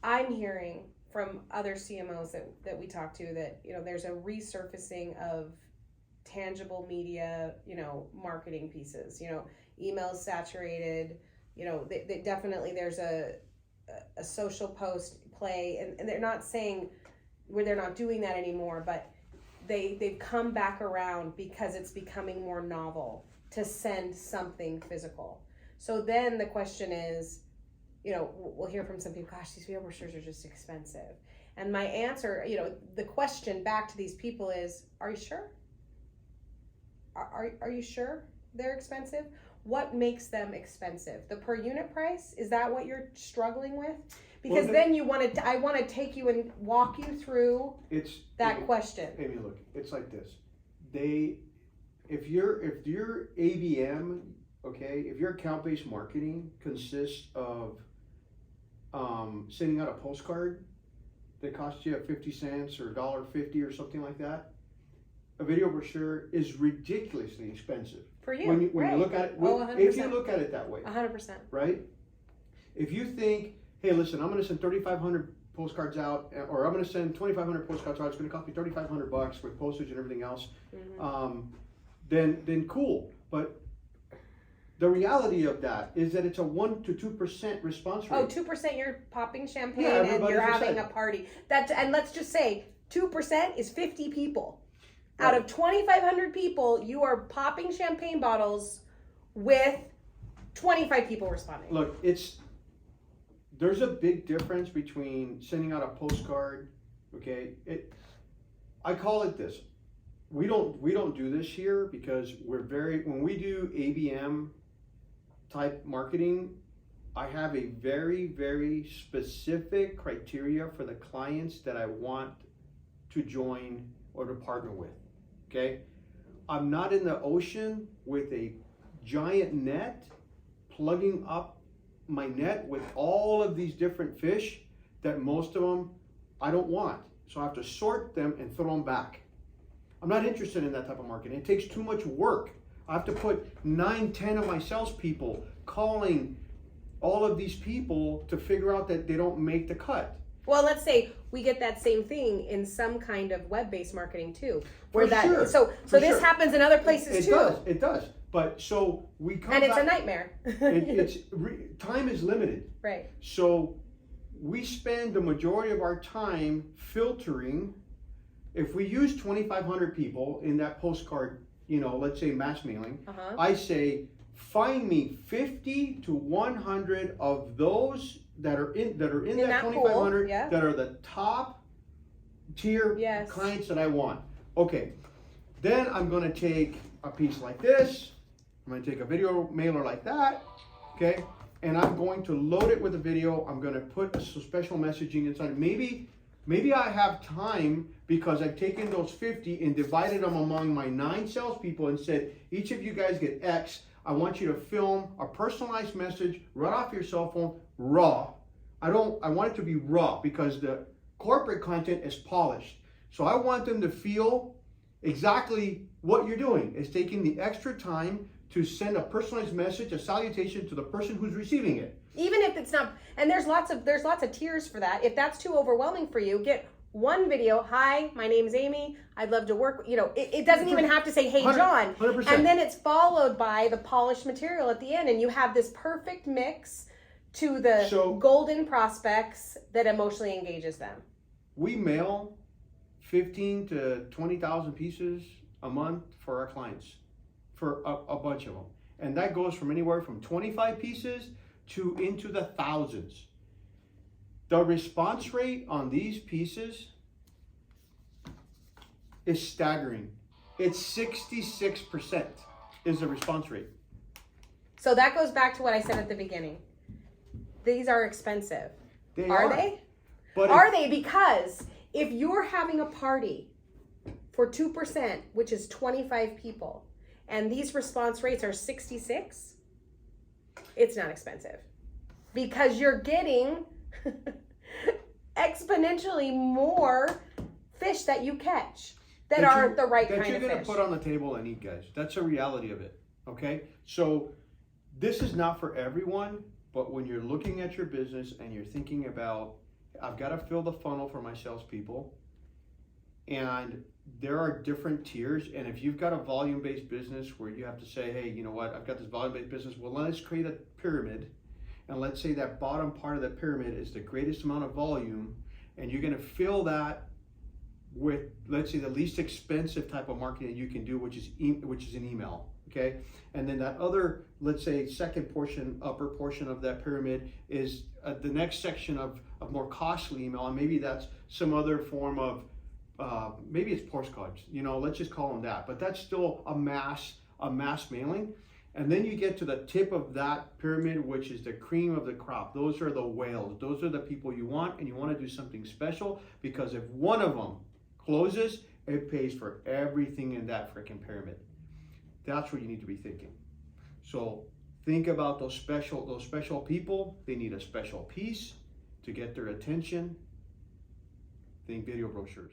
I'm hearing from other CMOs that we talk to that, there's a resurfacing of tangible media, marketing pieces, emails saturated, they definitely, there's a social post play, and they're not saying where they're not doing that anymore, but they've come back around because it's becoming more novel to send something physical. So then the question is, we'll hear from some people, gosh, these video brochures are just expensive. And my answer, the question back to these people is, are you sure? Are you sure they're expensive? What makes them expensive? The per unit price? Is that what you're struggling with? Because then I want to take you and walk you through that question. Amy, look, it's like this. If your ABM, okay, if your account-based marketing consists of sending out a postcard that costs you 50 cents or $1.50 or something like that, a video brochure is ridiculously expensive. For you, when you look at it, if you look at it that way. 100%. Right? If you think, hey, listen, I'm going to send 3,500 postcards out, or I'm going to send 2,500 postcards out, it's going to cost me $3,500 with postage and everything else, then cool. But the reality of that is that it's a 1 to 2% response rate. Oh, 2%, you're popping champagne and you're having a party. And let's just say 2% is 50 people. Right. Out of 2,500 people, you are popping champagne bottles with 25 people responding. Look, there's a big difference between sending out a postcard, okay? I call it this. We don't do this here because when we do ABM type marketing, I have a very, very specific criteria for the clients that I want to join or to partner with, okay? I'm not in the ocean with a giant net plugging up my net with all of these different fish that most of them I don't want. So I have to sort them and throw them back. I'm not interested in that type of marketing. It takes too much work. I have to put 9, 10 of my salespeople calling all of these people to figure out that they don't make the cut. Well, let's say we get that same thing in some kind of web-based marketing too, where so this happens in other places too. It does. But so we come and it's a nightmare. Time is limited. Right. So we spend the majority of our time filtering. If we use 2,500 people in that postcard, let's say mass mailing, I say, find me 50 to 100 of those that are in that 2,500 that are the top tier clients that I want. Okay, then I'm going to take a piece like this. I'm going to take a video mailer like that, okay, and I'm going to load it with a video. I'm going to put some special messaging inside. Maybe I have time because I've taken those 50 and divided them among my 9 salespeople and said, each of you guys get X. I want you to film a personalized message right off your cell phone, raw. I want it to be raw because the corporate content is polished. So I want them to feel exactly what you're doing. It's taking the extra time to send a personalized message, a salutation to the person who's receiving it. Even if it's not, and there's lots of tiers for that. If that's too overwhelming for you, get one video. Hi, my name's Amy. I'd love to work. It doesn't even have to say, hey, John. 100%. And then it's followed by the polished material at the end, and you have this perfect mix to the golden prospects that emotionally engages them. We mail 15 to 20,000 pieces a month for our clients, for a bunch of them. And that goes from anywhere from 25 pieces to into the thousands. The response rate on these pieces is staggering. It's 66% is the response rate. So that goes back to what I said at the beginning. These are expensive. Are they? Are they? Because if you're having a party for 2%, which is 25 people, and these response rates are 66, it's not expensive. Because you're getting exponentially more fish that you catch that are the right kind of fish. That you're going to put on the table and eat, guys. That's the reality of it, okay? So this is not for everyone, but when you're looking at your business and you're thinking about I've got to fill the funnel for my salespeople, and there are different tiers. And if you've got a volume-based business where you have to say, hey, you know what, I've got this volume-based business, well, let's create a pyramid, and let's say that bottom part of the pyramid is the greatest amount of volume, and you're going to fill that with, let's say, the least expensive type of marketing that you can do, which is an email. Okay, and then that other, let's say, second portion, upper portion of that pyramid is the next section of more costly email, and maybe that's some other form of, maybe it's postcards, let's just call them that, but that's still a mass mailing. And then you get to the tip of that pyramid, which is the cream of the crop. Those are the whales. Those are the people you want, and you want to do something special, because if one of them closes, it pays for everything in that freaking pyramid. That's what you need to be thinking. So think about those special people. They need a special piece to get their attention. Think video brochures.